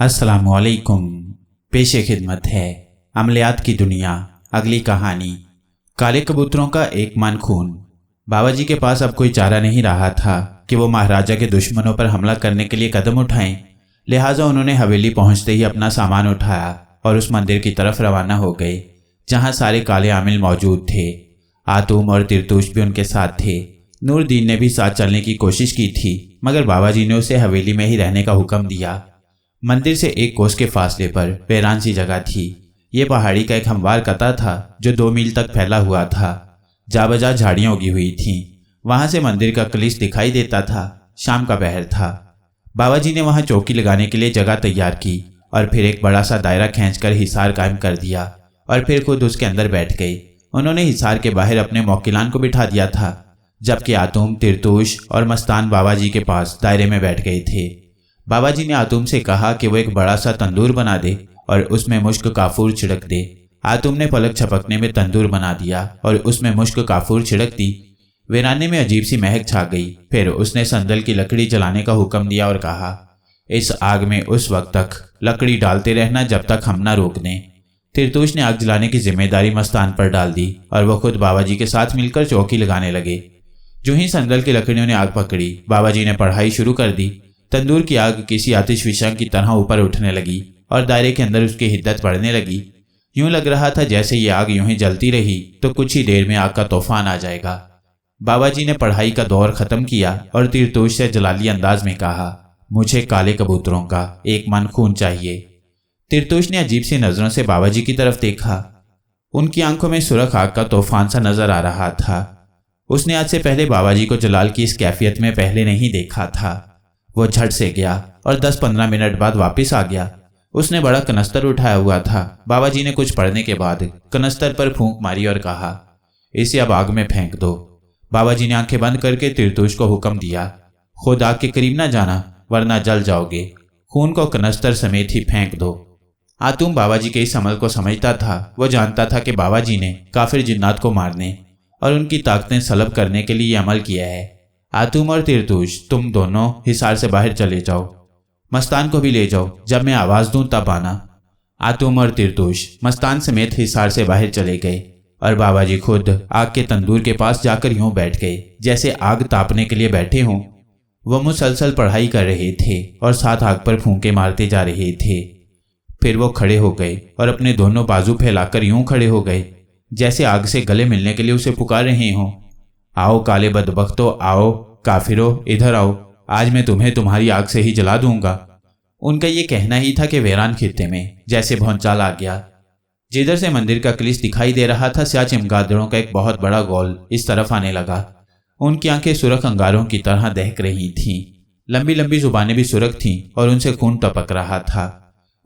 अस्सलामुअलैकुम। पेशे खिदमत है अमलियात की दुनिया। अगली कहानी। काले कबूतरों का एक मन खून। बाबा जी के पास अब कोई चारा नहीं रहा था कि वो महाराजा के दुश्मनों पर हमला करने के लिए कदम उठाएं। लिहाजा उन्होंने हवेली पहुंचते ही अपना सामान उठाया और उस मंदिर की तरफ रवाना हो गए जहां सारे काले आमिल मौजूद थे। आतूम और तिरतूश भी उनके साथ थे। नूरदीन ने भी साथ चलने की कोशिश की थी, मगर बाबा जी ने उसे हवेली में ही रहने का हुक्म दिया। मंदिर से एक कोस के फासले पर वीरान सी जगह थी। ये पहाड़ी का एक हमवार कता था जो 2 मील तक फैला हुआ था। जाबजा झाड़ियां उगी हुई थीं। वहां से मंदिर का कलिश दिखाई देता था। शाम का पहर था। बाबा जी ने वहां चौकी लगाने के लिए जगह तैयार की और फिर एक बड़ा सा दायरा खींचकर हिसार कायम कर दिया और फिर खुद उसके अंदर बैठ गए। उन्होंने हिसार के बाहर अपने मौकिलान को बिठा दिया था, जबकि आतूम, तिरतूश और मस्तान बाबा जी के पास दायरे में बैठ गए थे। बाबा जी ने आतूम से कहा कि वो एक बड़ा सा तंदूर बना दे और उसमें मुश्क काफूर छिड़क दे। आतूम ने पलक झपकने में तंदूर बना दिया और उसमें मुश्क काफूर छिड़क दी। वीराने में अजीब सी महक छा गई। फिर उसने संदल की लकड़ी जलाने का हुक्म दिया और कहा, इस आग में उस वक्त तक लकड़ी डालते रहना जब तक हम ना रोक दें। तिरतूश ने आग जलाने की जिम्मेदारी मस्तान पर डाल दी और वह खुद बाबा जी के साथ मिलकर चौकी लगाने लगे। जो ही संदल की लकड़ियों ने आग पकड़ी, बाबा जी ने पढ़ाई शुरू कर दी। तंदूर की आग किसी आतिश फिशा की तरह ऊपर उठने लगी और दायरे के अंदर उसकी हिद्दत बढ़ने लगी। यूं लग रहा था जैसे ये आग यूं ही जलती रही तो कुछ ही देर में आग का तूफान आ जाएगा। बाबा जी ने पढ़ाई का दौर खत्म किया और तिरतूश से जलाली अंदाज में कहा, मुझे काले कबूतरों का एक मन खून चाहिए। तिरतूश ने अजीब सी नजरों से बाबा जी की तरफ देखा। उनकी आंखों में सुरख आग का तूफान सा नजर आ रहा था। उसने आज से पहले बाबा जी को जलाल की इस कैफियत में पहले नहीं देखा था। वो झट से गया और 10-15 मिनट बाद वापस आ गया। उसने बड़ा कनस्तर उठाया हुआ था। बाबा जी ने कुछ पढ़ने के बाद कनस्तर पर फूंक मारी और कहा, इसे अब आग में फेंक दो। बाबा जी ने आंखें बंद करके तिरतूश को हुक्म दिया, खुद आग के करीब ना जाना वरना जल जाओगे। खून को कनस्तर समेत ही फेंक दो। आतूम बाबा जी के इस अमल को समझता था। वो जानता था कि बाबा जी ने काफिर जिन्नात को मारने और उनकी ताकतें सलब करने के लिए अमल किया है। आतूम और तिरतूश, तुम दोनों हिसार से बाहर चले जाओ। मस्तान को भी ले जाओ, जब मैं आवाज दूं तब आना। आतूम और तिरतूश मस्तान समेत हिसार से बाहर चले गए और बाबा जी खुद आग के तंदूर के पास जाकर यूं बैठ गए जैसे आग तापने के लिए बैठे हों। वह मुसलसल पढ़ाई कर रहे थे और साथ आग पर फूंके मारते जा रहे थे। फिर वो खड़े हो गए और अपने दोनों बाजू फैलाकर यूं खड़े हो गए जैसे आग से गले मिलने के लिए उसे पुकार रहे हों। आओ काले बदबख्तो, आओ काफिरो, इधर आओ, आज मैं तुम्हें तुम्हारी आग से ही जला दूंगा। उनका ये कहना ही था कि वीरान खित्ते में जैसे भौंचाल आ गया। जिधर से मंदिर का कलिश दिखाई दे रहा था, स्याह चमगादड़ों का एक बहुत बड़ा गौल इस तरफ आने लगा। उनकी आंखें सुरख अंगारों की तरह दहक रही थीं। लंबी लंबी जुबानें भी सुरख थीं और उनसे खून टपक रहा था।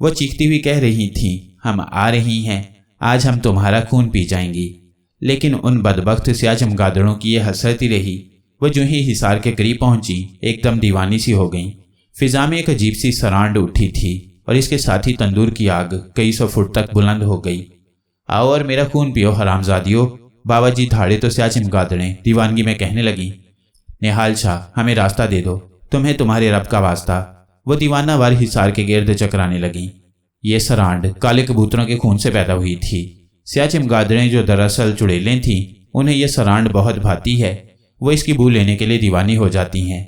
वो चीखती हुई कह रही थीं, हम आ रही हैं, आज हम तुम्हारा खून पी जाएंगी। लेकिन उन बदबख्त स्याह चमगादड़ों की ये हसरत ही रही। वो जो ही हिसार के करीब पहुंची एकदम दीवानी सी हो गई। फिजा में एक अजीब सी सरांड उठी थी और इसके साथ ही तंदूर की आग कई 100 फुट तक बुलंद हो गई। आओ और मेरा खून पियो हरामजादियों। बाबा जी धाड़े तो स्याह चमगादड़ें दीवानगी में कहने लगी, निहाल शाह, हमें रास्ता दे दो, तुम्हें तुम्हारे रब का वास्ता। वो दीवाना वार हिसार के गिर्द चकराने लगी। ये सरांड काले कबूतरों के खून से पैदा हुई थी। स्याह चमगादड़ें जो दरअसल चुड़ैलें थीं, उन्हें यह सरांड बहुत भाती है। वो इसकी बू लेने के लिए दीवानी हो जाती हैं।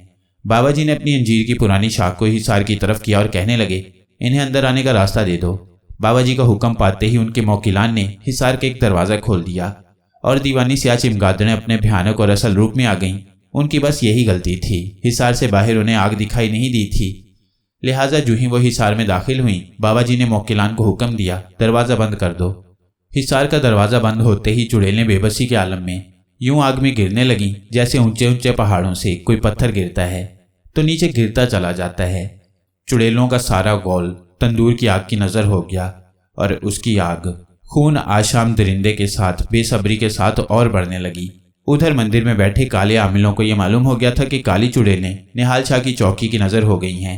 बाबा जी ने अपनी अंजीर की पुरानी शाख को हिसार की तरफ किया और कहने लगे, इन्हें अंदर आने का रास्ता दे दो। बाबा जी का हुक्म पाते ही उनके मौकिलान ने हिसार के एक दरवाज़ा खोल दिया और दीवानी स्याह चमगादड़ें अपने भयानक और असल रूप में आ गईं। उनकी बस यही गलती थी, हिसार से बाहर उन्हें आग दिखाई नहीं दी थी। लिहाजा जो ही वो हिसार में दाखिल हुई, बाबा जी ने मौकिलान को हुक्म दिया, दरवाज़ा बंद कर दो। हिसार का दरवाज़ा बंद होते ही चुड़ैलें बेबसी के आलम में यूं आग में गिरने लगी जैसे ऊंचे ऊंचे पहाड़ों से कोई पत्थर गिरता है तो नीचे गिरता चला जाता है। चुड़ैलों का सारा गौल तंदूर की आग की नज़र हो गया और उसकी आग खून आशाम दरिंदे के साथ बेसब्री के साथ और बढ़ने लगी। उधर मंदिर में बैठे काले आमिलों को यह मालूम हो गया था कि काली चुड़ैलें निहाल शाह की चौकी की नज़र हो गई हैं।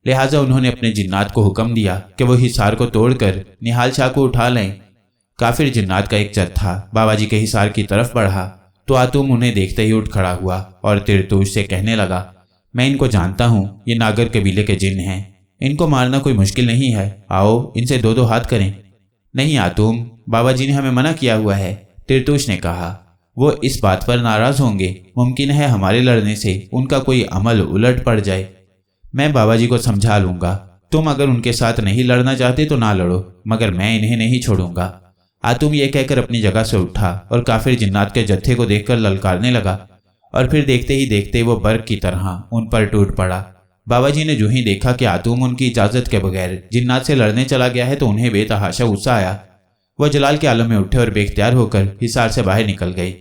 लिहाजा उन्होंने अपने जिन्नात को हुक्म दिया कि वो हिसार को तोड़कर निहाल शाह को उठा लें। काफिर जिन्नात का एक जत्था बाबा जी के हिसार की तरफ बढ़ा तो आतूम उन्हें देखते ही उठ खड़ा हुआ और तिरतूश से कहने लगा, मैं इनको जानता हूँ, ये नागर कबीले के जिन हैं। इनको मारना कोई मुश्किल नहीं है, आओ इनसे दो दो हाथ करें। नहीं आतुम, बाबा जी ने हमें मना किया हुआ है, तिरतुष ने कहा। वो इस बात पर नाराज होंगे, मुमकिन है हमारे लड़ने से उनका कोई अमल उलट पड़ जाए। मैं बाबा जी को समझा लूंगा, तुम अगर उनके साथ नहीं लड़ना चाहते तो ना लड़ो, मगर मैं इन्हें नहीं छोड़ूंगा। आतुम ये कहकर अपनी जगह से उठा और काफिर जिन्नात के जत्थे को देखकर ललकारने लगा, और फिर देखते ही देखते वो बर्फ की तरह उन पर टूट पड़ा। बाबा जी ने जो ही देखा कि आतुम उनकी इजाजत के बगैर जिन्नात से लड़ने चला गया है तो उन्हें बेतहाशा गुस्सा आया। वह जलाल के आलम में उठे और बेख्तियार होकर हिसार से बाहर निकल गई।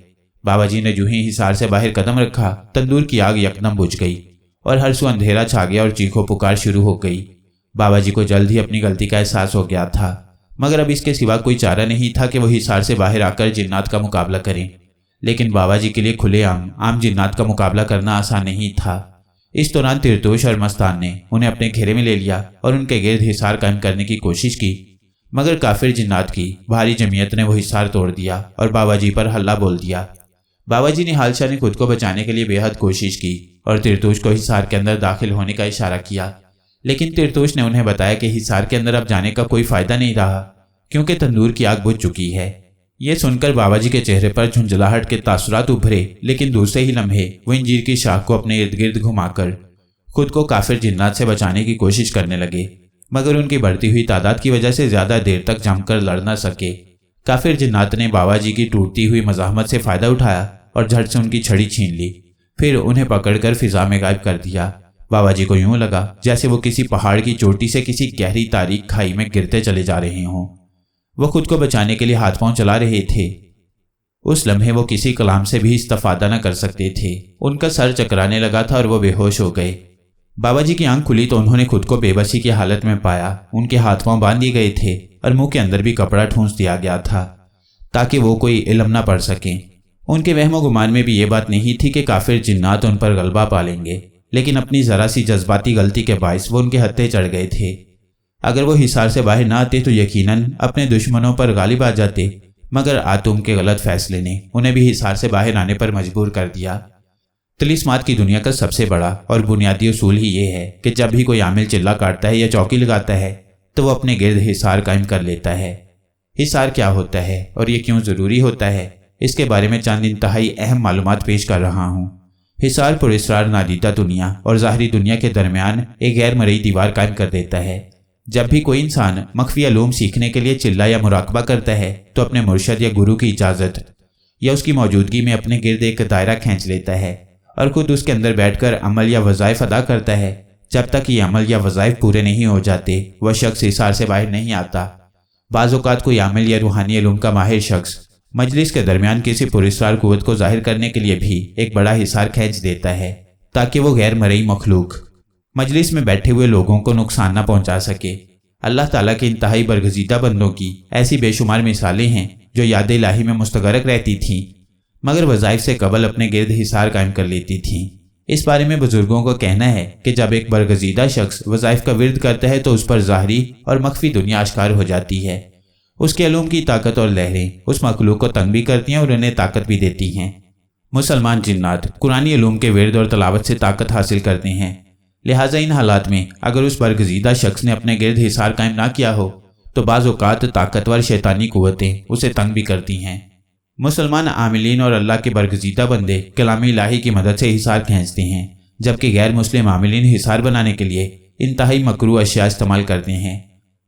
बाबा जी ने जो ही हिसार से बाहर कदम रखा, तंदूर की आग यकदम बुझ गई और हर सू अंधेरा छा गया और चीखों पुकार शुरू हो गई। बाबा जी को जल्द ही अपनी गलती का एहसास हो गया था, मगर अब इसके सिवा कोई चारा नहीं था कि वो हिसार से बाहर आकर जिन्नात का मुकाबला करें। लेकिन बाबा जी के लिए खुलेआम आम जिन्नात का मुकाबला करना आसान नहीं था। इस दौरान तिरतुष और मस्तान ने उन्हें अपने घेरे में ले लिया और उनके गिर्द हिसार कायम करने की कोशिश की, मगर काफिर जिन्नात की भारी जमीयत ने वो हिसार तोड़ दिया और बाबा जी पर हल्ला बोल दिया। बाबा जी ने हालशा ने खुद को बचाने के लिए बेहद कोशिश की और तिरतुष को हिसार के अंदर दाखिल होने का इशारा किया, लेकिन तिरतुष ने उन्हें बताया कि हिसार के अंदर अब जाने का कोई फायदा नहीं रहा, क्योंकि तंदूर की आग बुझ चुकी है। ये सुनकर बाबा जी के चेहरे पर झुंझलाहट के तासुरात उभरे, लेकिन दूसरे ही लम्हे वो इंजीर की शाख को अपने इर्द गिर्द घुमाकर खुद को काफिर जिन्नात से बचाने की कोशिश करने लगे, मगर उनकी बढ़ती हुई तादाद की वजह से ज्यादा देर तक जमकर लड़ न सके। काफिर जिन्नात ने बाबा जी की टूटती हुई मज़ाहमत से फायदा उठाया और झट से उनकी छड़ी छीन ली, फिर उन्हें पकड़कर फिजा में गायब कर दिया। बाबा जी को यूं लगा जैसे वो किसी पहाड़ की चोटी से किसी गहरी तारीक खाई में गिरते चले जा रहे हों। वो खुद को बचाने के लिए हाथ पांव चला रहे थे। उस लम्हे वो किसी कलाम से भी इस्तेफादा न कर सकते थे। उनका सर चकराने लगा था और वो बेहोश हो गए। बाबा जी की आंख खुली तो उन्होंने खुद को बेबसी की हालत में पाया। उनके हाथ पांव बांध दिए गए थे और मुंह के अंदर भी कपड़ा ठूंस दिया गया था ताकि वो कोई इल्म न पढ़ सकें। उनके वहमो गुमान में भी ये बात नहीं थी कि काफिर जिन्नात उन पर गलबा पा लेंगे, लेकिन अपनी जरा सी जज्बाती गलती के बायस वो उनके हत्थे चढ़ गए थे। अगर वो हिसार से बाहर ना आते तो यकीनन अपने दुश्मनों पर गालिब आ जाते, मगर आतुम के गलत फैसले ने उन्हें भी हिसार से बाहर आने पर मजबूर कर दिया। तिलिस्मात की दुनिया का सबसे बड़ा और बुनियादी उसूल ही ये है कि जब भी कोई आमिल चिल्ला काटता है या चौकी लगाता है तो वो अपने गिर्द हिसार कायम कर लेता है। हिसार क्या होता है और ये क्यों ज़रूरी होता है, इसके बारे में चंद इंतहाई अहम मालूमात पेश कर रहा हूँ। हिसार पुरस्रार नादीदा दुनिया और ज़ाहरी दुनिया के दरमियान एक गैर मरई दीवार कायम कर देता है। जब भी कोई इंसान मख्फी उलूम सीखने के लिए चिल्ला या मुराकबा करता है तो अपने मुर्शद या गुरु की इजाज़त या उसकी मौजूदगी में अपने गिर्द एक दायरा खींच लेता है और खुद उसके अंदर बैठकर अमल या वज़ाइफ अदा करता है। जब तक ये अमल या वज़ाइफ पूरे नहीं हो जाते वह शख्स हिसार से बाहर नहीं आता। बाज़ औक़ात कोई आमिल या रूहानी इल्म का माहिर शख्स मजलिस के दरमियान किसी पुरस्रार कुव्वत को जाहिर करने के लिए भी एक बड़ा हिसार खींच देता है ताकि वो गैर मरई मखलूक मजलिस में बैठे हुए लोगों को नुकसान न पहुंचा सके। अल्लाह ताला के इंतहाई बरगजीदा बंदों की ऐसी बेशुमार मिसालें हैं जो याद इलाही में मुस्तगरक रहती थीं, मगर वज़ाइफ से कबल अपने गिर्द हिसार कायम कर लेती थीं। इस बारे में बुजुर्गों का कहना है कि जब एक बरगजीदा शख्स वज़ाइफ का विर्द करता है तो उस पर ज़ाहरी और मख्फी दुनिया आश्कार हो जाती है। उसके इल्म की ताकत और लहरें उस मखलूक को तंग भी करती हैं और उन्हें ताकत भी देती हैं। मुसलमान जिन्नात कुरानी इल्म के विर्द और तलावत से ताकत हासिल करते हैं, लिहाजा इन हालात में अगर उस बरगजीदा शख्स ने अपने गिर्द हिसार कायम ना किया हो तो बाज़ औक़ात ताकतवर शैतानी कुव्वतें उसे तंग भी करती हैं। मुसलमान आमिलीन और अल्लाह के बरगजीदा बंदे कलाम इलाही की मदद से हिसार खींचते हैं, जबकि गैर मुस्लिम आमिलीन हिसार बनाने के लिए इंतहाई मकरू अशिया इस्तेमाल करते हैं।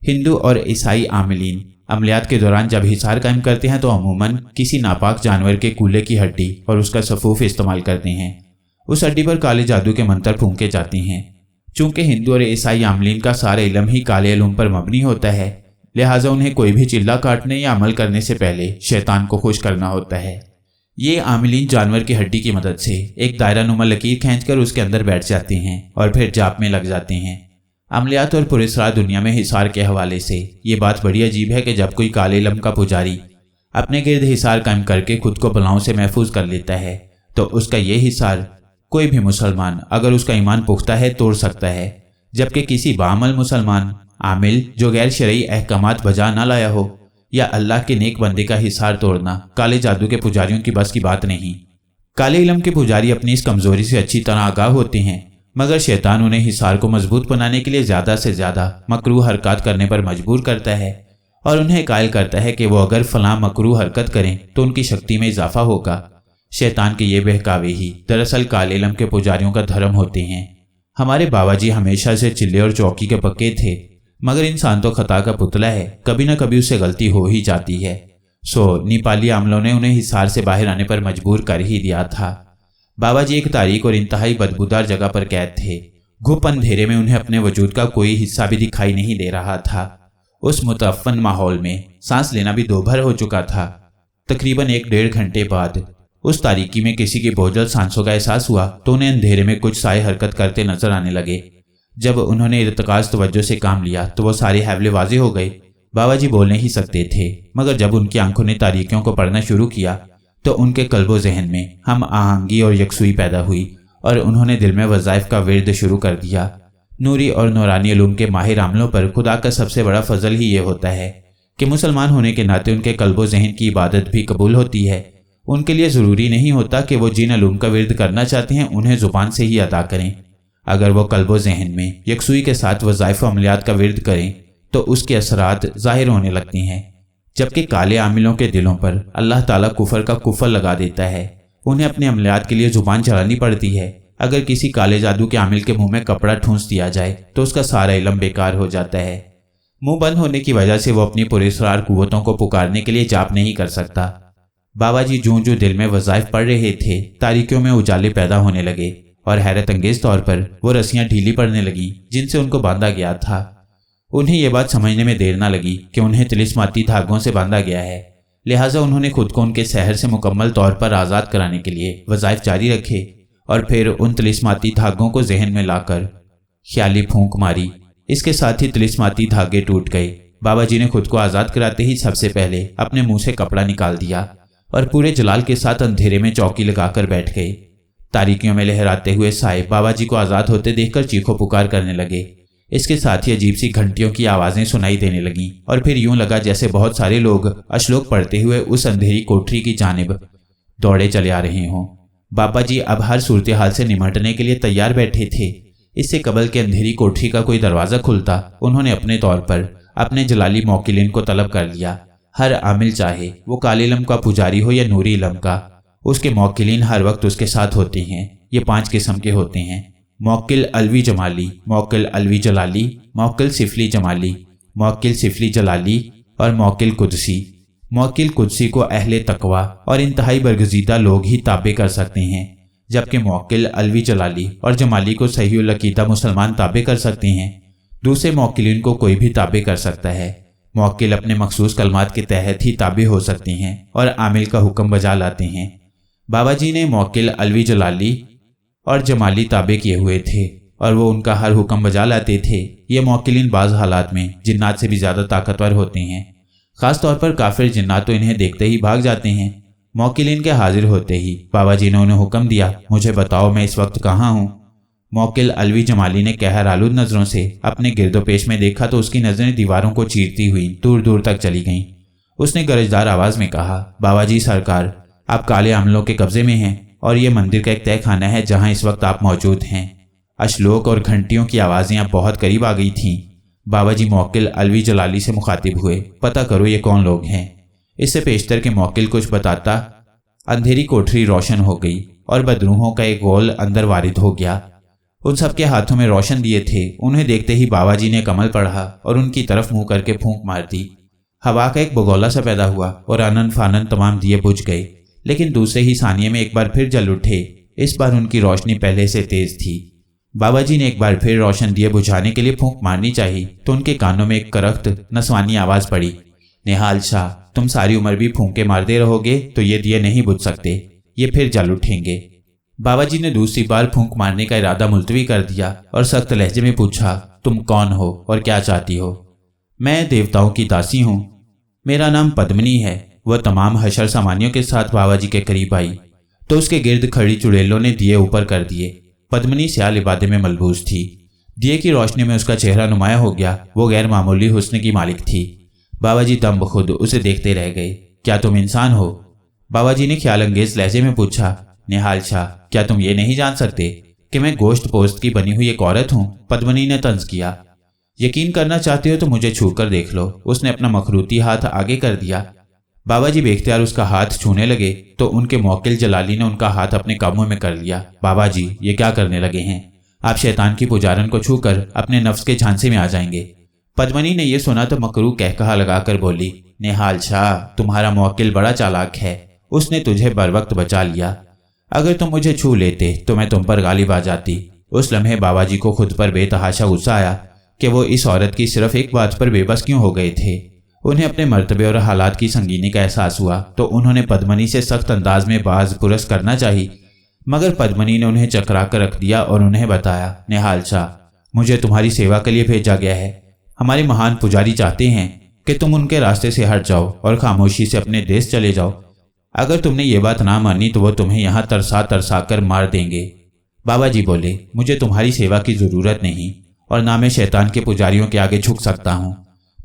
हिंदू और ईसाई आमिलीन अमलियात के दौरान जब हिसार कायम करते हैं तो अमूमन किसी नापाक जानवर के कूल्हे की हड्डी और उसका सफूफ इस्तेमाल करते हैं। उस हड्डी पर काले जादू के मंत्र फूंके जाते हैं। चूंकि हिंदू और ईसाई आमलीन का सारा इल्म ही काले इल्म पर मबनी होता है, लिहाजा उन्हें कोई भी चिल्ला काटने या अमल करने से पहले शैतान को खुश करना होता है। ये आमिलीन जानवर की हड्डी की मदद से एक दायरा नुमा लकीर खींचकर उसके अंदर बैठ जाते हैं और फिर जाप में लग जाते हैं। अमलियात और पुरस्रार दुनिया में हिसार के हवाले से ये बात बड़ी अजीब है कि जब कोई काले इल्म का पुजारी अपने गिर्द हिसार कायम करके खुद को बलाओं से महफूज कर लेता है तो उसका ये हिसार कोई भी मुसलमान अगर उसका ईमान पुख्ता है तोड़ सकता है, जबकि किसी बामल मुसलमान आमिल जो गैर शरई अहकामात बजा ना लाया हो या अल्लाह के नेक बंदे का हिसार तोड़ना काले जादू के पुजारियों की बस की बात नहीं। काले इल्म के पुजारी अपनी इस कमजोरी से अच्छी तरह आगाह होते हैं मगर शैतान उन्हें हिसार को मजबूत बनाने के लिए ज़्यादा से ज़्यादा मकरूह हरकत करने पर मजबूर करता है और उन्हें कायल करता है कि वो अगर फलां मकरूह हरकत करें तो उनकी शक्ति में इजाफा होगा। शैतान के ये बहकावे ही दरअसल काले इल्म के पुजारियों का धर्म होते हैं। हमारे बाबा जी हमेशा से चिल्ले और चौकी के पक्के थे, मगर इंसान तो खता का पुतला है, कभी ना कभी उससे गलती हो ही जाती है। सो नेपाली आमलों ने उन्हें हिसार से बाहर आने पर मजबूर कर ही दिया था। बाबा जी एक तारीख और इंतहाई बदबूदार जगह पर कैद थे। घुप अंधेरे में उन्हें अपने वजूद का कोई हिस्सा भी दिखाई नहीं दे रहा था। उस मुतअफ्फन माहौल में सांस लेना भी दोभर हो चुका था। तकरीबन 1-1.5 घंटे बाद उस तारीकी में किसी की बोझल सांसों का एहसास हुआ तो उन्हें अंधेरे में कुछ साए हरकत करते नजर आने लगे। जब उन्होंने इर्तिकाज तवज्जो से काम लिया तो वो सारे हैवले वाजे हो गए। बाबा जी बोल नहीं सकते थे, मगर जब उनकी आंखों ने तारीकियों को पढ़ना शुरू किया तो उनके कल्बो जहन में हम आहंगी और यकसुई पैदा हुई और उन्होंने दिल में वज़ाइफ का विर्द शुरू कर दिया। नूरी और नूरानी उलूम के माहिर आमलों पर खुदा का सबसे बड़ा फजल ही ये होता है कि मुसलमान होने के नाते उनके कल्बो जहन की इबादत भी कबूल होती है। उनके लिए ज़रूरी नहीं होता कि वो जिन उलूम का विर्द करना चाहते हैं उन्हें ज़ुबान से ही अदा करें। अगर वो कल्बो जहन में यकसुई के साथ वज़ाइफ अमलियात का विर्द करें तो उसके असरात ज़ाहिर होने लगते हैं। जबकि काले आमिलों के दिलों पर अल्लाह ताला कुफर का कुफर लगा देता है। उन्हें अपने अमलियात के लिए ज़ुबान चलानी पड़ती है। अगर किसी काले जादू के आमिल के मुंह में कपड़ा ठूंस दिया जाए तो उसका सारा इल्म बेकार हो जाता है। मुंह बंद होने की वजह से वो अपनी पुरस्रार कुव्वतों को पुकारने के लिए जाप नहीं कर सकता। बाबा जी जूं जूं दिल में वज़ाइफ पढ़ रहे थे, तारीकियों में उजाले पैदा होने लगे और हैरत अंगेज तौर पर वो रस्सियां ढीली पड़ने लगी जिनसे उनको बांधा गया था। उन्हें यह बात समझने में देर न लगी कि उन्हें तिलिस्माती धागों से बांधा गया है, लिहाजा उन्होंने खुद को उनके सहर से मुकम्मल तौर पर आज़ाद कराने के लिए वज़ाइफ जारी रखे और फिर उन तिलिस्माती धागों को जहन में लाकर ख्याली फूंक मारी। इसके साथ ही तिलिस्माती धागे टूट गए। बाबा जी ने खुद को आज़ाद कराते ही सबसे पहले अपने मुंह से कपड़ा निकाल दिया और पूरे जलाल के साथ अंधेरे में चौकी लगाकर बैठ गए। तारीकियों में लहराते हुए साए बाबा जी को आज़ाद होते देखकर चीखो पुकार करने लगे। इसके साथ ही अजीब सी घंटियों की आवाज़ें सुनाई देने लगीं और फिर यूं लगा जैसे बहुत सारे लोग अश्लोक पढ़ते हुए उस अंधेरी कोठरी की जानिब दौड़े चले आ रहे हों। बाबा जी अब हर सूरत हाल से निमटने के लिए तैयार बैठे थे। इससे कबल के अंधेरी कोठरी का कोई दरवाज़ा खुलता उन्होंने अपने तौर पर अपने जलाली मौकिलिन को तलब कर लिया। हर आमिल चाहे वो काले इल्म का पुजारी हो या नूरी इल्म का, उसके मौकिलिन हर वक्त उसके साथ होते हैं। ये 5 किस्म के होते हैं: मौकिल अलवी जमाली, मौकिल अलवी जलाली, मौकिल सिफली जमाली, मौकिल सिफली जलाली और मौकिल कुदसी। मौकिल कुदसी को अहले तकवा और इंतहाई बरगजीदा लोग ही ताबे कर सकते हैं, जबकि मौकिल अलवी जलाली और जमाली को सही उल अकीदा मुसलमान ताबे कर सकते हैं। दूसरे मौकिलिन को कोई भी ताबे कर सकता है। मौकिल अपने मखसूस कलमात के तहत ही ताबे हो सकते हैं और आमिल का हुक्म बजा लाते हैं। बाबा जी ने मौकिल अलवी जलाली और जमाली ताबे किए हुए थे और वो उनका हर हुक्म बजा लाते थे। ये मौकिलिन बाज़ हालात में जिन्नात से भी ज़्यादा ताकतवर होते हैं। ख़ास तौर पर काफिर जिन्नात तो इन्हें देखते ही भाग जाते हैं। मौकिलिन के हाजिर होते ही बाबा जी ने उन्हें हुक्म दिया, मुझे बताओ मैं इस वक्त कहाँ हूँ। मौकिल अलवी जमाली ने कहर आलूद नज़रों से अपने गिरदोपेश में देखा तो उसकी नज़रें दीवारों को चीरती हुई दूर दूर तक चली गईं। उसने गरजदार आवाज़ में कहा, बाबा जी सरकार, आप काले आमलों के कब्जे में हैं और ये मंदिर का एक तय खाना है जहाँ इस वक्त आप मौजूद हैं। अश्लोक और घंटियों की आवाज़ें अब बहुत करीब आ गई थीं। बाबा जी मौकिल अलवी जलाली से मुखातिब हुए, पता करो ये कौन लोग हैं। इससे पेशतर के मौकिल कुछ बताता अंधेरी कोठरी रोशन हो गई और बदरूहों का एक गोल अंदर वारिद हो गया। उन सबके हाथों में रोशन दिए थे। उन्हें देखते ही बाबा जी ने कमल पढ़ा और उनकी तरफ मुंह करके फूंक मार दी। हवा का एक बगौला सा पैदा हुआ और आनन फानन तमाम दिए बुझ गए, लेकिन दूसरे ही सानिये में एक बार फिर जल उठे। इस बार उनकी रोशनी पहले से तेज थी। बाबा जी ने एक बार फिर रोशन दिए बुझाने के लिए फूंक मारनी चाहिए तो उनके कानों में एक करख्त नस्वानी आवाज़ पड़ी, निहाल शाह, तुम सारी उम्र भी फूंके मारते रहोगे तो ये दिए नहीं बुझ सकते, ये फिर जल उठेंगे। बाबा जी ने दूसरी बार फूंक मारने का इरादा मुलतवी कर दिया और सख्त लहजे में पूछा, तुम कौन हो और क्या चाहती हो। मैं देवताओं की दासी हूँ, मेरा नाम पद्मिनी है। वह तमाम हशर सामानियों के साथ बाबा जी के करीब आई तो उसके गिर्द खड़ी चुड़ैलों ने दिए ऊपर कर दिए। पद्मिनी स्याल इबादे में मलबूस थी। दिए की रोशनी में उसका चेहरा नुमाया हो गया। वो गैर मामूली हुस्न की मालिक थी। बाबा जी दम बखुद उसे देखते रह गए। क्या तुम इंसान हो? बाबा जी ने ख्याल अंगेज लहजे में पूछा। निहाल शाह, क्या तुम ये नहीं जान सकते कि मैं गोश्त पोस्त की बनी हुई एक औरत हूं? पद्मिनी ने तंज किया। यकीन करना चाहते हो तो मुझे छू कर देख लो। उसने अपना मखरूती हाथ आगे कर दिया। बाबा जी बेख्तियार उसका हाथ छूने लगे तो उनके मौकिल जलाली ने उनका हाथ अपने काबू में कर लिया। बाबा जी ये क्या करने लगे हैं? आप शैतान की पुजारन को छूकर अपने नफ्स के झांसे में आ जाएंगे। पद्मिनी ने यह सुना तो मकरू कहकहा लगाकर बोली, निहाल शाह तुम्हारा मौकिल बड़ा चालाक है, उसने तुझे बर वक्त बचा लिया। अगर तुम मुझे छू लेते तो मैं तुम पर गालिब आ जाती। उस लम्हे बाबा जी को खुद पर बेतहाशा गुस्सा आया कि वो इस औरत की सिर्फ एक बात पर बेबस क्यों हो गए थे। उन्हें अपने मर्तबे और हालात की संगीनी का एहसास हुआ तो उन्होंने पद्मिनी से सख्त अंदाज में बाज पुरस करना चाहिए, मगर पद्मिनी ने उन्हें चकरा कर रख दिया और उन्हें बताया, निहाल शाह मुझे तुम्हारी सेवा के लिए भेजा गया है। हमारे महान पुजारी चाहते हैं कि तुम उनके रास्ते से हट जाओ और खामोशी से अपने देश चले जाओ। अगर तुमने ये बात ना मानी तो वो तुम्हें यहाँ तरसा तरसा कर मार देंगे। बाबा जी बोले, मुझे तुम्हारी सेवा की जरूरत नहीं और ना मैं शैतान के पुजारियों के आगे झुक सकता हूँ।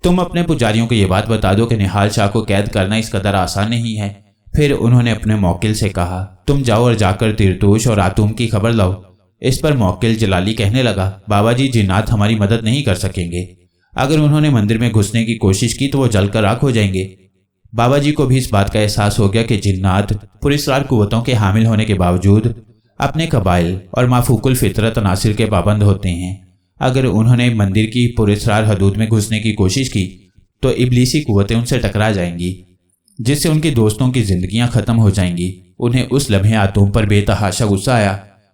तुम अपने पुजारियों को ये बात बता दो कि निहाल शाह को कैद करना इस कदर आसान नहीं है। फिर उन्होंने अपने मौकिल से कहा, तुम जाओ और जाकर तिरतोश और आतूम की खबर लाओ। इस पर मौकिल जलाली कहने लगा, बाबा जी जिन्नात हमारी मदद नहीं कर सकेंगे। अगर उन्होंने मंदिर में घुसने की कोशिश की तो वो जलकर राख हो जाएंगे। बाबा जी को भी इस बात का एहसास हो गया कि जिन्नात पुरस्कार कुव्वतों के हामिल होने के बावजूद अपने कबाइल और माफूकुल फितरत अनासिर के पाबंद होते हैं। अगर उन्होंने मंदिर की पुरस्कार हदूद में घुसने की कोशिश की तो इब्लीसी कुव्वतें उनसे टकरा जाएंगी, जिससे उनके दोस्तों की जिंदगियां खत्म हो जाएंगी। उन्हें उस लम्हे आतूम पर बेतहाशा गुस्सा आया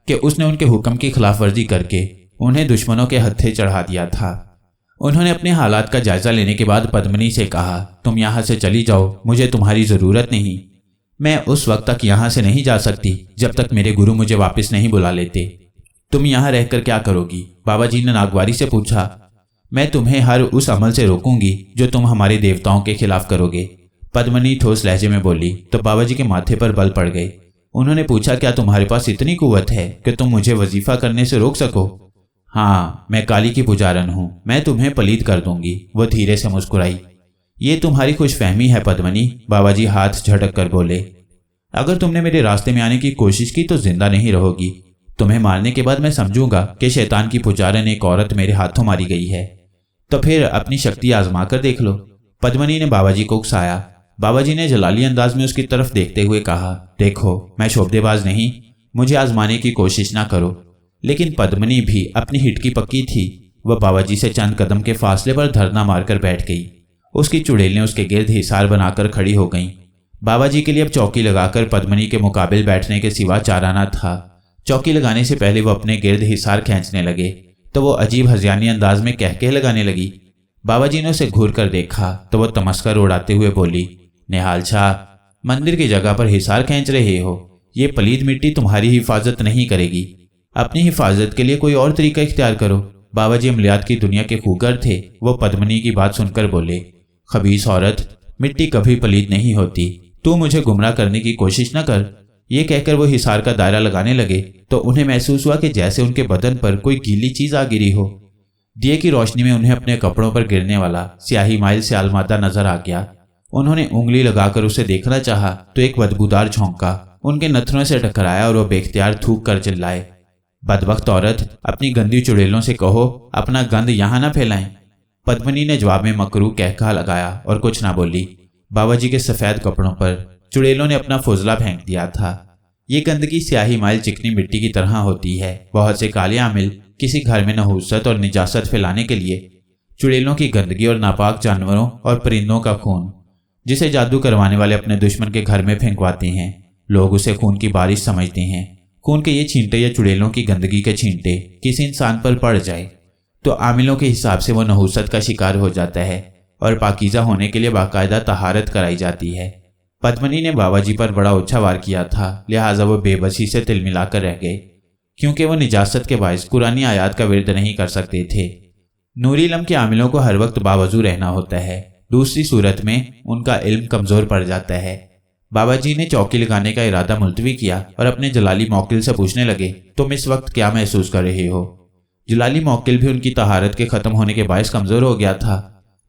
कि उसने उनके हुक्म की खिलाफ वर्जी करके उन्हें दुश्मनों के हत्थे चढ़ा दिया था। उन्होंने अपने हालात का जायजा लेने के बाद पद्मिनी से कहा, तुम यहाँ से चली जाओ, मुझे तुम्हारी जरूरत नहीं। मैं उस वक्त तक यहाँ से नहीं जा सकती जब तक मेरे गुरु मुझे वापस नहीं बुला लेते। तुम यहाँ रहकर क्या करोगी? बाबा जी ने नागवारी से पूछा। मैं तुम्हें हर उस अमल से रोकूंगी जो तुम हमारे देवताओं के खिलाफ करोगे। पद्मिनी ठोस लहजे में बोली तो बाबा जी के माथे पर बल पड़ गए। उन्होंने पूछा, क्या तुम्हारे पास इतनी कुव्वत है कि तुम मुझे वजीफा करने से रोक सको? हाँ, मैं काली की पुजारन हूँ, मैं तुम्हें पलीद कर दूंगी। वो धीरे से मुस्कुराई। ये तुम्हारी खुशफहमी है पद्मिनी, बाबा जी हाथ झटक कर बोले। अगर तुमने मेरे रास्ते में आने की कोशिश की तो जिंदा नहीं रहोगी। तुम्हें मारने के बाद मैं समझूंगा कि शैतान की पुजारन एक औरत मेरे हाथों मारी गई है, तो फिर अपनी शक्ति आजमा कर देख लो। पद्मिनी ने बाबा जी को उकसाया। बाबा जी ने जलाली अंदाज में उसकी तरफ देखते हुए कहा, देखो मैं शोबदेबाज नहीं, मुझे आजमाने की कोशिश ना करो। लेकिन पद्मिनी भी अपनी हिटकी पक्की थी। वह बाबा जी से चंद कदम के फासले पर धरना मारकर बैठ गई। उसकी चुड़ैलें उसके गिर्द हिसार बनाकर खड़ी हो गईं। बाबा जी के लिए अब चौकी लगाकर पद्मिनी के मुकाबिल बैठने के सिवा चारा न था। चौकी लगाने से पहले वो अपने गिर्द हिसार खींचने लगे तो वो अजीब हज़ियानी अंदाज में कहके लगाने लगी। बाबा जी ने उसे घूर कर देखा तो वो तमस्कर उड़ाते हुए बोली, निहाल शाह मंदिर की जगह पर हिसार खींच रहे हो, ये पलीद मिट्टी तुम्हारी हिफाजत नहीं करेगी। अपनी हिफाजत के लिए कोई और तरीका इख्तियार करो। बाबा जी अमलियात की दुनिया के खूगर थे। वो पद्मिनी की बात सुनकर बोले, खबीस औरत, मिट्टी कभी पलीद नहीं होती, तू मुझे गुमराह करने की कोशिश न कर। ये कहकर वो हिसार का दायरा लगाने लगे तो उन्हें महसूस हुआ कि जैसे उनके बदन पर कोई गीली चीज आ गिरी हो। दिए की रोशनी में उन्हें अपने कपड़ों पर गिरने वाला स्याही माइल से आलमादा नजर आ गया। उन्होंने उंगली लगाकर उसे देखना चाहा तो एक बदबूदार झोंका उनके नथनों से टकराया और वो बेख्तियार थूक कर चिल्लाए, बदबख्त औरत, अपनी गंदी चुड़ैलों से कहो अपना गंद यहाँ ना फैलाएं। पद्मिनी ने जवाब में मकरू कहका लगाया और कुछ ना बोली। बाबा जी के सफेद कपड़ों पर चुड़ैलों ने अपना फुजला फेंक दिया था। ये गंदगी स्याही माइल चिकनी मिट्टी की तरह होती है। बहुत से काले आमिल किसी घर में नहूसत और निजासत फैलाने के लिए चुड़ैलों की गंदगी और नापाक जानवरों और परिंदों का खून, जिसे जादू करवाने वाले अपने दुश्मन के घर में फेंकवाते हैं। लोग उसे खून की बारिश समझते हैं। खून के ये छींटे या चुड़ैलों की गंदगी के छींटे किसी इंसान पर पड़ जाए तो आमिलों के हिसाब से वह नहूसत का शिकार हो जाता है और पाकीज़ा होने के लिए बाकायदा तहारत कराई जाती है। पद्मिनी ने बाबा जी पर बड़ा ओछा वार किया था, लिहाजा वो बेबसी से तिलमिलाकर रह गए, क्योंकि वो निजासत के बायस कुरानी आयात का विर्द नहीं कर सकते थे। नूरी इल्म के आमिलों को हर वक्त बावजू रहना होता है, दूसरी सूरत में उनका इल्म कमज़ोर पड़ जाता है। बाबा जी ने चौकी लगाने का इरादा मुलतवी किया और अपने जलाली मौकिल से पूछने लगे, तुम इस वक्त क्या महसूस कर रहे हो? जलाली मौकिल भी उनकी तहारत के ख़त्म होने के बायस कमज़ोर हो गया था।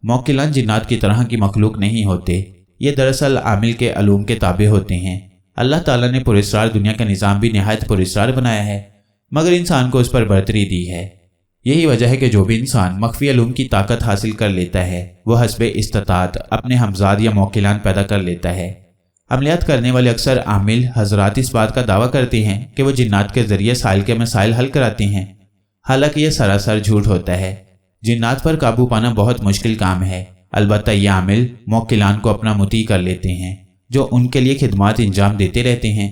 मौकिलान जिन्नात की तरह की मखलूक नहीं होते, ये दरअसल आमिल के अलूम के ताबे होते हैं। अल्लाह ताला ने पुरस्कार दुनिया का निज़ाम भी नहायत पुरस्कार बनाया है। मगर इंसान को उस पर बरतरी दी है। यही वजह है कि जो भी इंसान मख्फी इल्म की ताकत हासिल कर लेता है वह हस्बे इस्तात अपने हमजाद या मौकिलान पैदा कर लेता है। अमलियात करने वाले अक्सर आमिल हजरात इस बात का दावा करते हैं कि वो जिन्नात के जरिए साइल के मसाइल हल कराते हैं। हालांकि यह सरासर झूठ होता है। जिन्नात पर काबू पाना बहुत मुश्किल काम है। अलबत्ता ये आमिल मौकिलान को अपना मुती कर लेते हैं जो उनके लिए खिदमात इंजाम देते रहते हैं।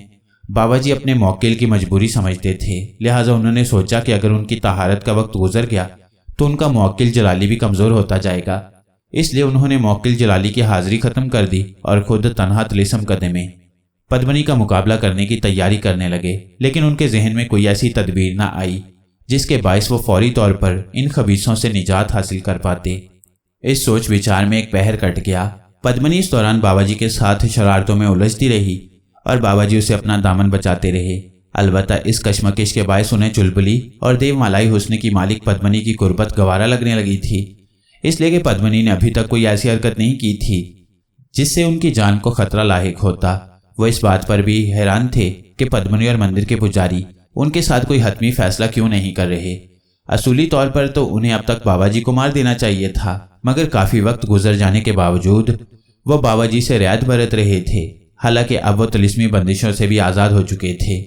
बाबा जी अपने मौकिल की मजबूरी समझते थे, लिहाजा उन्होंने सोचा कि अगर उनकी तहारत का वक्त गुजर गया तो उनका मौकिल जलाली भी कमज़ोर होता जाएगा। इसलिए उन्होंने मौकिल जलाली की हाजिरी ख़त्म कर दी और खुद तन्हा तिलिस्म कदे में पद्मनी का मुकाबला करने की तैयारी करने लगे। लेकिन उनके जहन में कोई ऐसी तदबीर ना आई जिसके बायस वो फौरी तौर पर इन खबीसों से निजात हासिल कर पाते। इस सोच विचार में एक पहर कट गया। पद्मनी इस दौरान बाबा जी के साथ शरारतों में उलझती रही और बाबा जी उसे अपना दामन बचाते रहे। अलबत्ता इस कश्मकश के बायस उन्हें चुलबुली और देवमालाई हुस्न की मालिक पद्मनी की कुर्बत गवारा लगने लगी थी, इसलिए कि पद्मनी ने अभी तक कोई ऐसी हरकत नहीं की थी जिससे उनकी जान को खतरा लाहिक होता। वो इस बात पर भी हैरान थे कि पद्मनी और मंदिर के पुजारी उनके साथ कोई हतमी फैसला क्यों नहीं कर रहे। असूली तौर पर तो उन्हें अब तक बाबा जी को मार देना चाहिए था, मगर काफ़ी वक्त गुजर जाने के बावजूद वो बाबा जी से रियायत बरत रहे थे। हालांकि अब वो तिलिस्मी बंदिशों से भी आज़ाद हो चुके थे।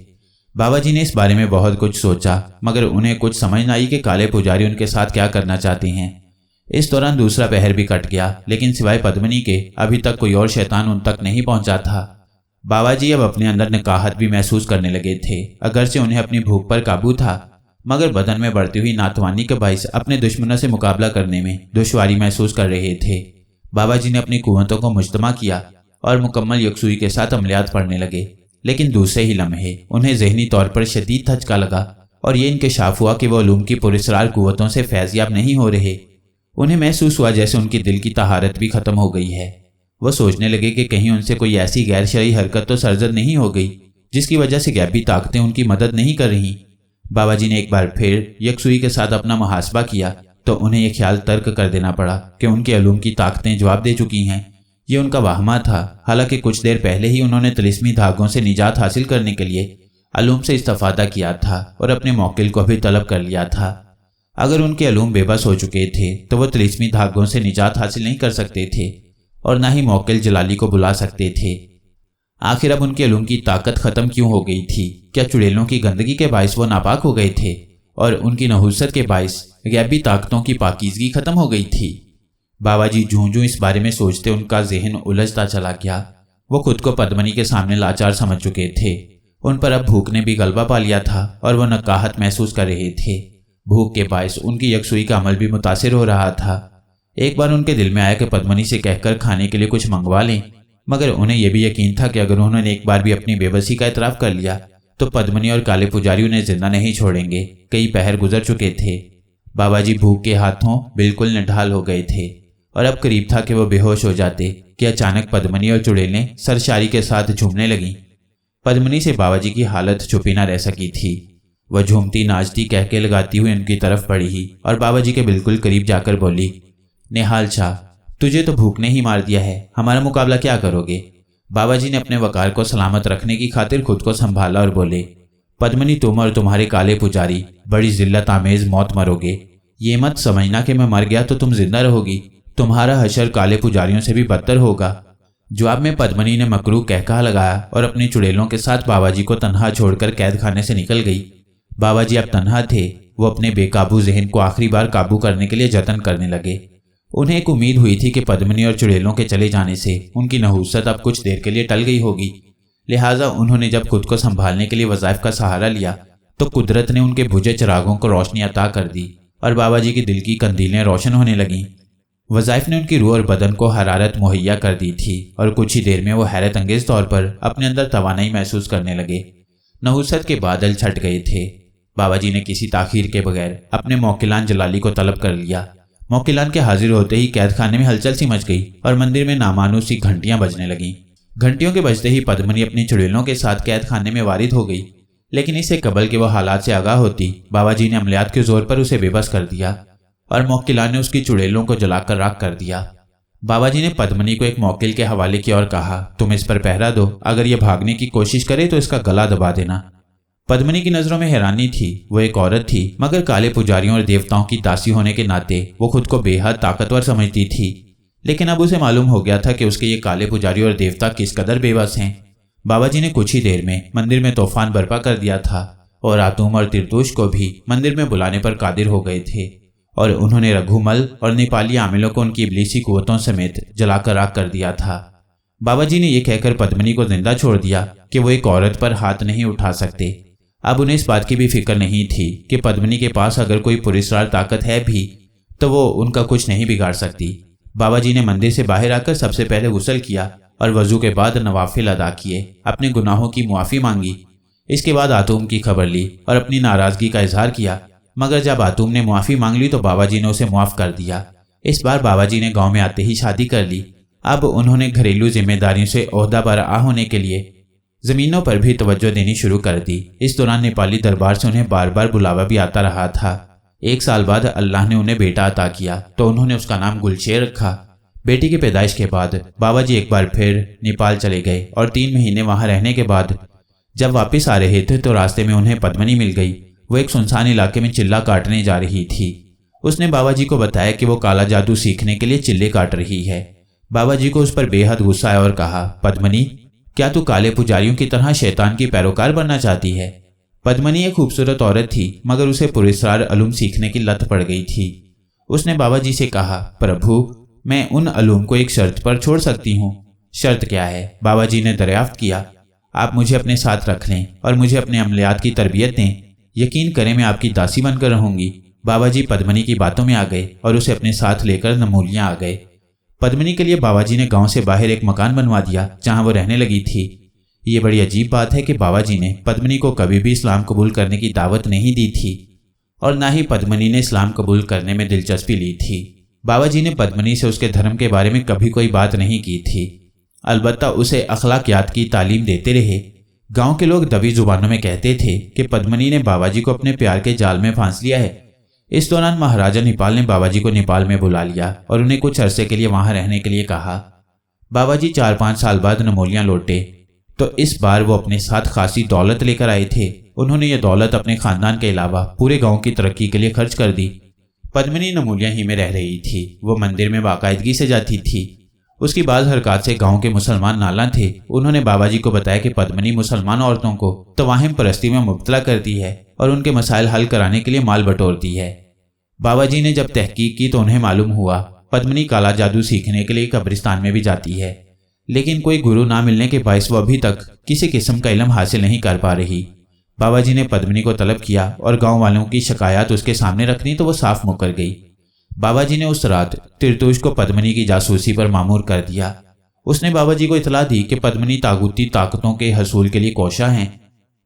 बाबा जी ने इस बारे में बहुत कुछ सोचा, मगर उन्हें कुछ समझ न आई कि काले पुजारी उनके साथ क्या करना चाहते हैं। इस दौरान दूसरा पहर भी कट गया, लेकिन सिवाय पद्मनी के अभी तक कोई और शैतान उन तक नहीं पहुंचा था। बाबा जी अब अपने अंदर नकाहत भी महसूस करने लगे थे। अगरचे उन्हें अपनी भूख पर काबू था, मगर बदन में बढ़ती हुई नातवानी के बायस अपने दुश्मनों से मुकाबला करने में दुश्वारी महसूस कर रहे थे। बाबा जी ने अपनी कुव्वतों को मुजतमा किया और मुकम्मल यकसुई के साथ अमलियात पढ़ने लगे। लेकिन दूसरे ही लम्हे उन्हें जहनी तौर पर शदीद धचका लगा और ये इंकशाफ हुआ कि वह उलूम की पुरस्रार कुव्वतों से फैज़याब नहीं हो रहे। उन्हें महसूस हुआ जैसे उनकी दिल की तहारत भी ख़त्म हो गई है। वह सोचने लगे कि कहीं उनसे कोई ऐसी गैर शरई हरकत तो सरजद नहीं हो गई जिसकी वजह से गैबी ताकतें उनकी मदद नहीं कर रही। बाबा जी ने एक बार फिर यकसुई के साथ अपना मुहासबा किया तो उन्हें यह ख्याल तर्क कर देना पड़ा कि उनके उलूम की ताकतें जवाब दे चुकी हैं। ये उनका वाहमा था। हालांकि कुछ देर पहले ही उन्होंने तिलिस्मी धागों से निजात हासिल करने के लिए अलूम से इस्तिफादा किया था और अपने मौकिल को भी तलब कर लिया था। अगर उनके अलूम बेबस हो चुके थे तो वह तिलिस्मी धागों से निजात हासिल नहीं कर सकते थे और ना ही मौकिल जलाली को बुला सकते थे। आखिर अब उनके अलूम की ताकत ख़त्म क्यों हो गई थी? क्या चुड़ैलों की गंदगी के बायस वो नापाक हो गए थे और उनकी नहुसत के बायस गैबी ताकतों की पाकीज़गी ख़त्म हो गई थी? बाबा जी जूं इस बारे में सोचते उनका जहन उलझता चला गया। वो खुद को पद्मनी के सामने लाचार समझ चुके थे। उन पर अब भूख ने भी गलबा पा लिया था और वह नकाहत महसूस कर रहे थे। भूख के बायस उनकी यकसुई का अमल भी मुतासिर हो रहा था। एक बार उनके दिल में आया कि पद्मनी से कहकर खाने के लिए कुछ मंगवा लें, मगर उन्हें यह भी यकीन था कि अगर उन्होंने एक बार भी अपनी बेबसी का इतराफ़ कर लिया तो पद्मनी और काले पुजारी उन्हें जिंदा नहीं छोड़ेंगे। कई पहर गुजर चुके थे। बाबा जी भूख के हाथों बिल्कुल निढाल हो गए थे और अब करीब था कि वो बेहोश हो जाते कि अचानक पद्मनी और चुड़ैलें सरशारी के साथ झूमने लगीं। पद्मनी से बाबा जी की हालत छुपी ना रह सकी थी। वह झूमती नाचती कहके लगाती हुई उनकी तरफ बढ़ी और बाबा जी के बिल्कुल करीब जाकर बोली, निहाल शाह, तुझे तो भूख ने ही मार दिया है, हमारा मुकाबला क्या करोगे? बाबा जी ने अपने वकार को सलामत रखने की खातिर खुद को संभाला और बोले, पद्मनी, तुम और तुम्हारे काले पुजारी बड़ी जिल्लत आमेज मौत मरोगे। ये मत समझना कि मैं मर गया तो तुम जिंदा रहोगी। तुम्हारा हशर काले पुजारियों से भी बदतर होगा। जवाब में पद्मनी ने मकरूह कहका लगाया और अपनी चुड़ैलों के साथ बाबा जी को तन्हा छोड़कर कैद खाने से निकल गई। बाबा जी अब तन्हा थे। वो अपने बेकाबू जहन को आखिरी बार काबू करने के लिए जतन करने लगे। उन्हें एक उम्मीद हुई थी कि पद्मनी और चुड़ैलों के चले जाने से उनकी नहुसत अब कुछ देर के लिए टल गई होगी। लिहाजा उन्होंने जब खुद को संभालने के लिए वज़ाइफ का सहारा लिया तो कुदरत ने उनके बुझे चिरागों को रोशनी अता कर दी और बाबा जी की दिल की कंदीलें रोशन होने लगीं। वज़ाइफ ने उनकी रूह और बदन को हरारत मुहैया कर दी थी और कुछ ही देर में वो हैरत अंगेज तौर पर अपने अंदर तवानाई महसूस करने लगे। नहुसत के बादल छट गए थे। बाबा जी ने किसी ताखीर के बगैर अपने मौकिलान जलाली को तलब कर लिया। मौकिलान के हाजिर होते ही कैद खाने में हलचल सी मच गई और मंदिर में नामानूस सी घंटियां बजने लगीं। घंटियों के बजते ही पद्मनी अपनी चुड़ैलों के साथ कैद खाने में वारिद हो गई, लेकिन इससे कबल के वह हालात से आगाह होती बाबा जी ने अमलियात के जोर पर उसे बेबस कर दिया और मौकिलान ने उसकी चुड़ैलों को जलाकर राख कर दिया। बाबा जी ने पद्मनी को एक मौकिल के हवाले किया और कहा, तुम इस पर पहरा दो, अगर यह भागने की कोशिश करे तो इसका गला दबा देना। पद्मिनी की नजरों में हैरानी थी। वो एक औरत थी, मगर काले पुजारियों और देवताओं की दासी होने के नाते वो खुद को बेहद ताकतवर समझती थी। लेकिन अब उसे मालूम हो गया था कि उसके ये काले पुजारी और देवता किस कदर बेबस हैं। बाबा जी ने कुछ ही देर में मंदिर में तूफान बर्पा कर दिया था और आतूम और तिरतुष को भी मंदिर में बुलाने पर कादिर हो गए थे और उन्होंने रघुमल और नेपाली आमिलों को उनकी इब्लीसी कुव्वतों समेत जलाकर राख कर दिया था। बाबा जी ने यह कहकर पद्मिनी को जिंदा छोड़ दिया कि वो एक औरत पर हाथ नहीं उठा सकते। अब उन्हें इस बात की भी फिक्र नहीं थी कि पद्मिनी के पास अगर कोई पुरस्कार ताकत है भी तो वो उनका कुछ नहीं बिगाड़ सकती। बाबा जी ने मंदिर से बाहर आकर सबसे पहले गुस्ल किया और वजू के बाद नवाफिल अदा किए, अपने गुनाहों की मुआफ़ी मांगी। इसके बाद आतूम की खबर ली और अपनी नाराज़गी का इजहार किया, मगर जब आतूम ने मुआफ़ी मांग ली तो बाबा जी ने उसे मुआफ़ कर दिया। इस बार बाबा जी ने गांव में आते ही शादी कर ली। अब उन्होंने घरेलू जिम्मेदारियों से ओहदा बरआ होने के लिए ज़मीनों पर भी तवज्जो देनी शुरू कर दी। इस दौरान नेपाली दरबार से उन्हें बार बार बुलावा भी आता रहा था। 1 साल बाद अल्लाह ने उन्हें बेटा अता किया तो उन्होंने उसका नाम गुलशेर रखा। बेटी की पैदाइश के बाद बाबा जी एक बार फिर नेपाल चले गए और 3 महीने वहां रहने के बाद जब वापस आ रहे थे तो रास्ते में उन्हें पद्मिनी मिल गई। वो एक सुनसान इलाके में चिल्ला काटने जा रही थी। उसने बाबा जी को बताया कि वो काला जादू सीखने के लिए चिल्ले काट रही है। बाबा जी को उस पर बेहद गुस्सा आया और कहा, पद्मिनी, क्या तू काले पुजारियों की तरह शैतान की पैरोकार बनना चाहती है? पद्मिनी एक खूबसूरत औरत थी, मगर उसे पुरस्कार अलूम सीखने की लत पड़ गई थी। उसने बाबा जी से कहा, प्रभु, मैं उन अलूम को एक शर्त पर छोड़ सकती हूँ। शर्त क्या है? बाबा जी ने दरियाफ्त किया। आप मुझे अपने साथ रख लें और मुझे अपने अमलियात की तरबियत दें। यकीन करें मैं आपकी दासी बनकर रहूंगी। बाबा जी पद्मिनी की बातों में आ गए और उसे अपने साथ लेकर नमूलियाँ आ गए। पद्मिनी के लिए बाबा जी ने गांव से बाहर एक मकान बनवा दिया जहां वो रहने लगी थी। ये बड़ी अजीब बात है कि बाबा जी ने पद्मिनी को कभी भी इस्लाम कबूल करने की दावत नहीं दी थी और ना ही पद्मिनी ने इस्लाम कबूल करने में दिलचस्पी ली थी। बाबा जी ने पद्मिनी से उसके धर्म के बारे में कभी कोई बात नहीं की थी। अलबत्ता उसे अखलाकियात की तालीम देते रहे। गांव के लोग दबी जुबानों में कहते थे कि पद्मिनी ने बाबा जी को अपने प्यार के जाल में फांस लिया है। इस दौरान महाराजा नेपाल ने बाबा जी को नेपाल में बुला लिया और उन्हें कुछ अरसे के लिए वहां रहने के लिए कहा। बाबा जी 4-5 साल बाद नमोलियां लौटे तो इस बार वो अपने साथ खासी दौलत लेकर आए थे। उन्होंने ये दौलत अपने खानदान के अलावा पूरे गांव की तरक्की के लिए खर्च कर दी। पद्मिनी नमूलियां ही में रह रही थी। वो मंदिर में बाकायदगी से जाती थी। उसकी बाज़ हरकत से गांव के मुसलमान नाला थे। उन्होंने बाबा जी को बताया कि पद्मिनी मुसलमान औरतों को तवाहिम परस्ती में मुब्तला करती है और उनके मसाइल हल कराने के लिए माल बटोरती है। बाबा जी ने जब तहकीक की तो उन्हें मालूम हुआ पद्मिनी काला जादू सीखने के लिए कब्रिस्तान में भी जाती है, लेकिन कोई गुरु ना मिलने के बायस वो अभी तक किसी किस्म का इल्म हासिल नहीं कर पा रही। बाबा जी ने पद्मिनी को तलब किया और गांव वालों की शिकायत उसके सामने रखनी तो वो साफ मुकर गई। बाबा जी ने उस रात तिरतुष को पद्मिनी की जासूसी पर मामूर कर दिया। उसने बाबा जी को इतला दी कि पद्मिनी तागूती ताकतों के हसूल के लिए कोशा हैं।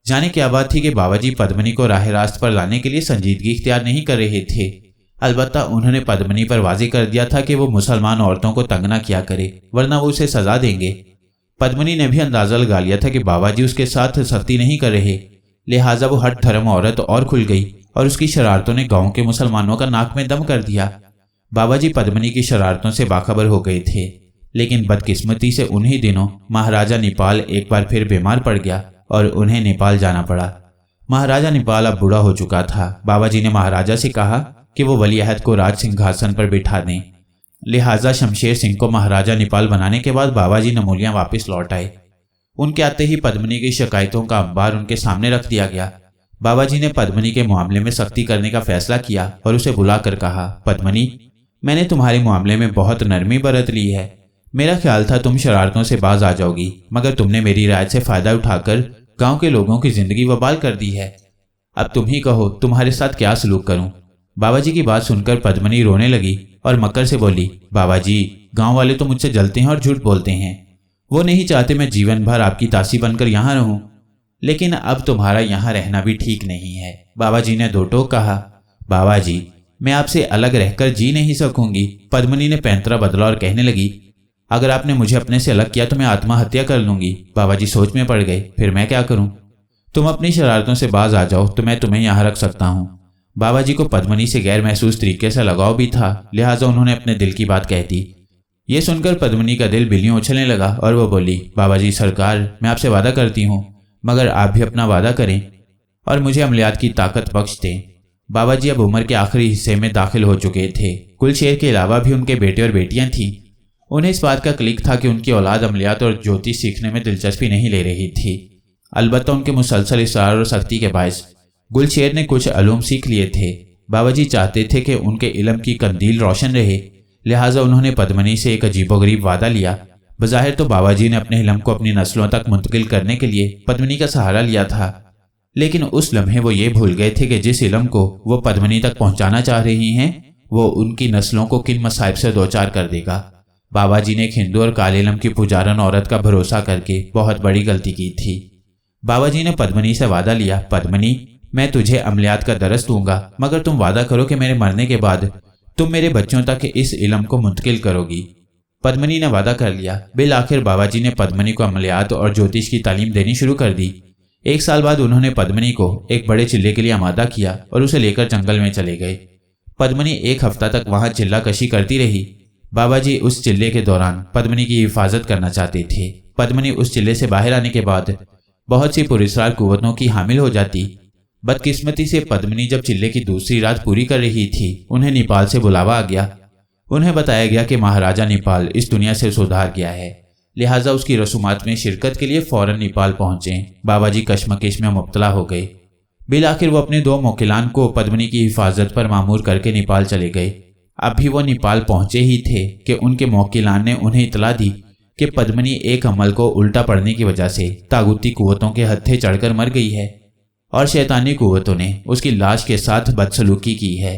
जाने क्या बात थी कि बाबा जी पद्मिनी को राह रास्त पर लाने के लिए संजीदगी इख्तियार नहीं कर रहे थे। अलबत्ता उन्होंने पद्मिनी पर वाज़े कर दिया था कि वो मुसलमान औरतों को तंग ना किया करे, वरना वो उसे सजा देंगे। पद्मिनी ने भी अंदाजा लगा लिया था कि बाबा जी उसके साथ सख्ती नहीं कर रहे, लिहाजा वो हट धर्म औरत और खुल गई और उसकी शरारतों ने गांव के मुसलमानों का नाक में दम कर दिया। बाबा जी पद्मिनी की शरारतों से बाखबर हो गए थे, लेकिन बदकिस्मती से उन्हीं दिनों महाराजा नेपाल एक बार फिर बीमार पड़ गया और उन्हें नेपाल जाना पड़ा। महाराजा नेपाल अब बूढ़ा हो चुका था। बाबा जी ने महाराजा से कहा कि वो वलीअहद को राज सिंहासन पर बिठा दें। लिहाजा शमशेर सिंह को महाराजा नेपाल बनाने के बाद बाबा जी नमूलियां वापस लौट आए। उनके आते ही पद्मिनी की शिकायतों का अंबार उनके सामने रख दिया गया। बाबा जी ने पद्मिनी के मामले में सख्ती करने का फैसला किया और उसे बुलाकर कहा, पद्मिनी, मैंने तुम्हारे मामले में बहुत नरमी बरत ली है। मेरा ख्याल था तुम शरारतों से बाज आ जाओगी, मगर तुमने मेरी राय से फायदा उठाकर गांव के लोगों की जिंदगी वबाल कर दी है। अब तुम ही कहो तुम्हारे साथ क्या सलूक करूं। बाबा जी की बात सुनकर पद्मिनी रोने लगी और मक्कर से बोली, बाबा जी, गांव वाले तो मुझसे जलते हैं और झूठ बोलते हैं। वो नहीं चाहते मैं जीवन भर आपकी दासी बनकर यहाँ रहूं, लेकिन अब तुम्हारा यहाँ रहना भी ठीक नहीं है। बाबा जी ने दो टोक कहा, बाबा जी, मैं आपसे अलग रहकर जी नहीं सकूंगी। पद्मिनी ने पैंतरा बदला और कहने लगी, अगर आपने मुझे अपने से अलग किया तो मैं आत्महत्या कर लूंगी। बाबा जी सोच में पड़ गए, फिर मैं क्या करूं? तुम अपनी शरारतों से बाज आ जाओ तो मैं तुम्हें यहाँ रख सकता हूँ। बाबा जी को पद्मिनी से गैर महसूस तरीके से लगाव भी था, लिहाजा उन्होंने अपने दिल की बात कह दी। ये सुनकर पद्मिनी का दिल बिल्लियों उछलने लगा और वो बोली, बाबा जी सरकार, मैं आपसे वादा करती हूँ, मगर आप भी अपना वादा करें। और मुझे अमलियात की ताकत बख्श दें। बाबा जी अब उम्र के आखिरी हिस्से में दाखिल हो चुके थे। गुलशेर के अलावा भी उनके बेटे और बेटियां थीं। उन्हें इस बात का क्लिक था कि उनकी औलाद अमलियात और ज्योतिष सीखने में दिलचस्पी नहीं ले रही थी। अलबत्ता उनके मुसलसल इसरार और सख्ती के बायस गुलशेर ने कुछ अलूम सीख लिए थे। बाबा जी चाहते थे कि उनके इल्म की कंदील रोशन रहे, लिहाजा उन्होंने पद्मनी से एक अजीबोगरीब वादा लिया। बज़ाहिर तो बाबा जी ने अपने इल्म को अपनी नस्लों तक मुंतकिल करने के लिए पद्मनी का सहारा लिया था, लेकिन उस लम्हे वो ये भूल गए थे कि जिस इल्म को वो पद्मनी तक पहुंचाना चाह रही हैं वो उनकी नस्लों को किन मसाइब से दोचार कर देगा। बाबा जी ने एक हिंदू और काले इल्म की पुजारन औरत का भरोसा करके बहुत बड़ी गलती की थी। बाबा जी ने पद्मनी से वादा लिया, पद्मनी मैं तुझे अमलियात का दरस दूंगा, मगर तुम वादा करो कि मेरे मरने के बाद तुम मेरे बच्चों तक इस इल्म को मुंतकिल करोगी। पद्मनी ने वादा कर लिया। बिल आखिर बाबा जी ने पद्मनी को अमलियात और ज्योतिष की तालीम देनी शुरू कर दी। 1 साल बाद उन्होंने पद्मनी को एक बड़े चिल्ले के लिए आमादा किया और उसे लेकर जंगल में चले गए। पद्मनी 1 हफ्ता तक वहां चिल्ला कशी करती रही। बाबा जी उस चिल्ले के दौरान पद्मनी की हिफाजत करना चाहते थे। पद्मनी उस चिल्ले से बाहर आने के बाद बहुत सी पुरस्कार कुव्वतों की हामिल हो जाती। बदकिस्मती से पद्मनी जब चिल्ले की दूसरी रात पूरी कर रही थी, उन्हें नेपाल से बुलावा आ गया। उन्हें बताया गया कि महाराजा नेपाल इस दुनिया से सुधार गया है, लिहाजा उसकी रसूमात में शिरकत के लिए फौरन नेपाल पहुंचे। बाबा जी कश्मकश में मुब्तला हो गए। बिल आखिर वो अपने 2 मोकिलान को पद्मनी की हिफाजत पर मामूर करके नेपाल चले गए। अब भी वो नेपाल पहुंचे ही थे कि उनके मोकिलान ने उन्हें इतला दी कि पद्मनी एक अमल को उल्टा पड़ने की वजह से तागुती कुव्वतों के हत्थे चढ़कर मर गई है और शैतानी कुव्वतों ने उसकी लाश के साथ बदसलूकी की है।